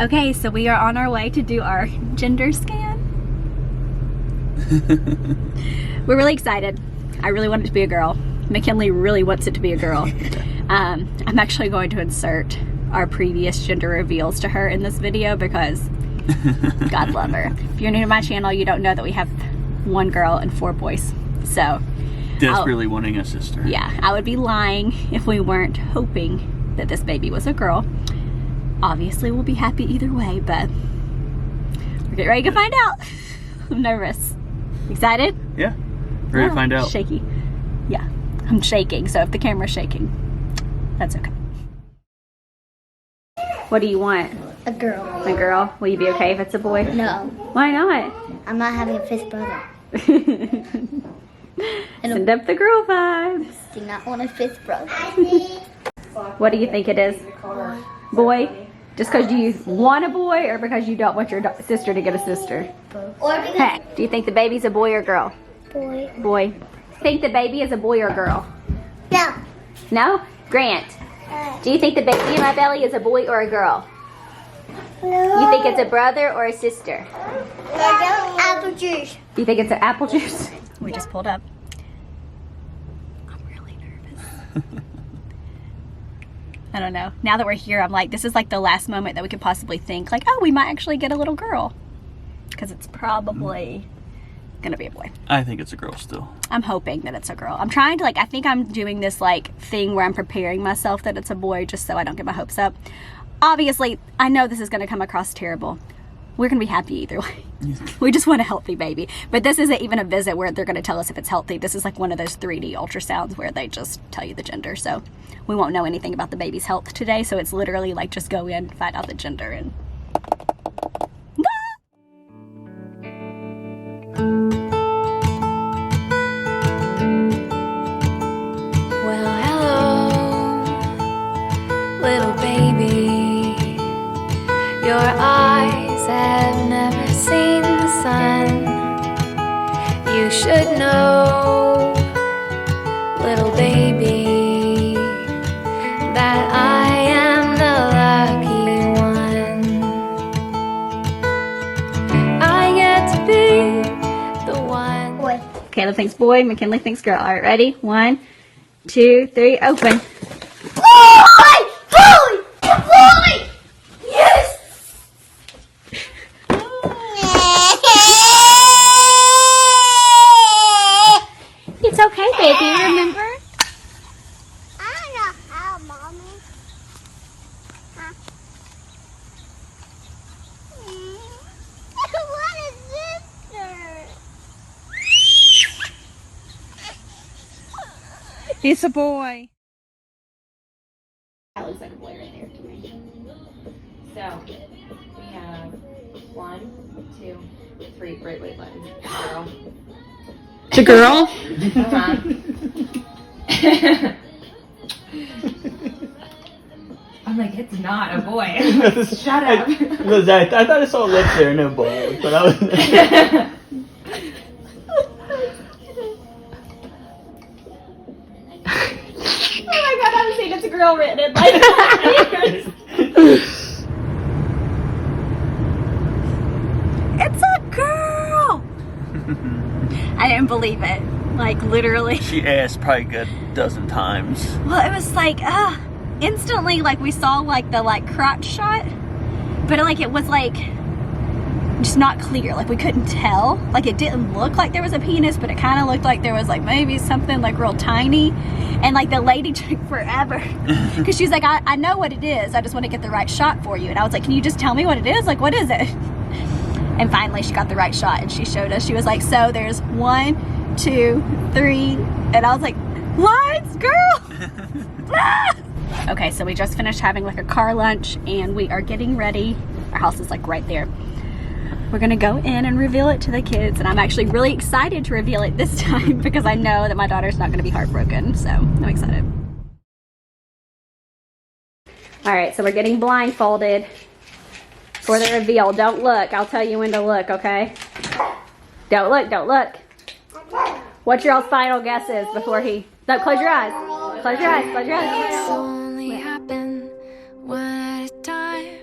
Okay, so we are on our way to do our gender scan. We're really excited. I really want it to be a girl. McKinley really wants it to be a girl. I'm actually going to insert our previous gender reveals to her in this video because God love her. If you're new to my channel, you don't know that we have 1 girl and 4 boys. So desperately wanting a sister. Yeah, I would be lying if we weren't hoping that this baby was a girl. Obviously, we'll be happy either way, but we're getting ready to find out. I'm nervous. Excited? Yeah. Ready to find out. Shaky. Yeah, I'm shaking, so if the camera's shaking, that's okay. What do you want? A girl. A girl? Will you be okay if it's a boy? No. Why not? I'm not having a fifth brother. Send up the girl vibes. Do not want a fifth brother. What do you think it is? Boy? Just because you want a boy or because you don't want your sister to get a sister? Or because Hey, do you think the baby's a boy or girl? boy. Boy. Think the baby is a boy or girl? No. No? Grant, do you think the baby in my belly is a boy or a girl? No. You think it's a brother or a sister? Apple juice. Do you think it's an apple juice? We just pulled up. I'm really nervous. I don't know. Now that we're here, I'm like, this is like the last moment that we could possibly think, like, oh, we might actually get a little girl. Because it's probably gonna be a boy. I think it's a girl still. I'm hoping that it's a girl. I'm trying to, like, I think I'm doing this, like, thing where I'm preparing myself that it's a boy just so I don't get my hopes up. Obviously, I know this is gonna come across terrible. We're gonna be happy either way. We just want a healthy baby. But this isn't even a visit where they're gonna tell us if it's healthy. This is like one of those 3D ultrasounds where they just tell you the gender. So we won't know anything about the baby's health today. So it's literally like just go in, find out the gender, and Well, hello, little baby. Your eyes have never seen the sun. You should know, little baby, that I am the lucky one. I get to be the one. Boy. Caleb thinks boy, McKinley thinks girl. All right, ready? 1, 2, 3, open. Boy! Boy! Boy! Yes! It's okay, baby, remember? I don't know how, Mommy. What is this, sir? It's a boy. That looks like a boy right there to me. So, we have 1, 2, 3. Wait, button. Girl. It's a girl? I'm like, it's not a boy. Shut up. I thought I saw lips there, no balls, but I was. Oh my god, I'm seeing it's a girl written in like It's a girl! I didn't believe it. Like, literally. She asked probably a good dozen times. Well, it was like, instantly, like, we saw, like, the, like, crotch shot. But, like, it was, like, just not clear. Like, we couldn't tell. Like, it didn't look like there was a penis, but it kind of looked like there was, like, maybe something, like, real tiny. And, like, the lady took forever. Because she's like, I know what it is. I just want to get the right shot for you. And I was like, can you just tell me what it is? Like, what is it? And finally, she got the right shot, and she showed us. She was like, so there's 1, 2, 3. And I was like, lines, girl! Ah! Okay, so we just finished having, like, a car lunch, and we are getting ready. Our house is, like, right there. We're gonna go in and reveal it to the kids, and I'm actually really excited to reveal it this time because I know that my daughter's not gonna be heartbroken, so I'm excited. All right, so we're getting blindfolded for the reveal. Don't look, I'll tell you when to look, okay? Don't look, don't look. What's your all's final guesses before he, no, close your eyes. Close your eyes, close your eyes. It's only happened one at a time,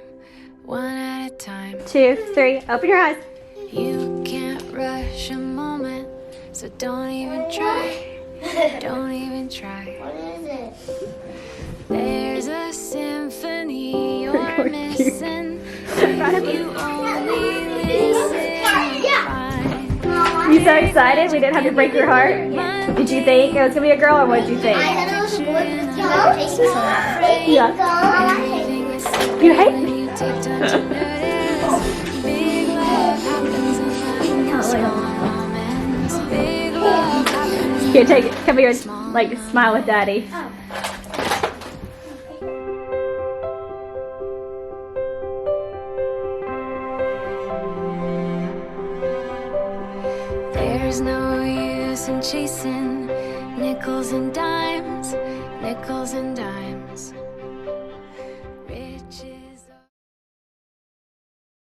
one at 2, 3. Open your eyes. You can't rush a moment, so don't even try. Don't even try. What is it? There's a symphony you're missing. If you only listen, find. You so excited? We didn't have to break your heart? Did you think it was gonna be a girl, or what did you think? I thought it was a boy. Yeah. Anything is simple You hate when me? you take time to notice. Big love happens in small moments. Big love happens. Here, take it. Come here and like smile with Daddy. There's no use in chasing nickels and dimes, nickels and dimes.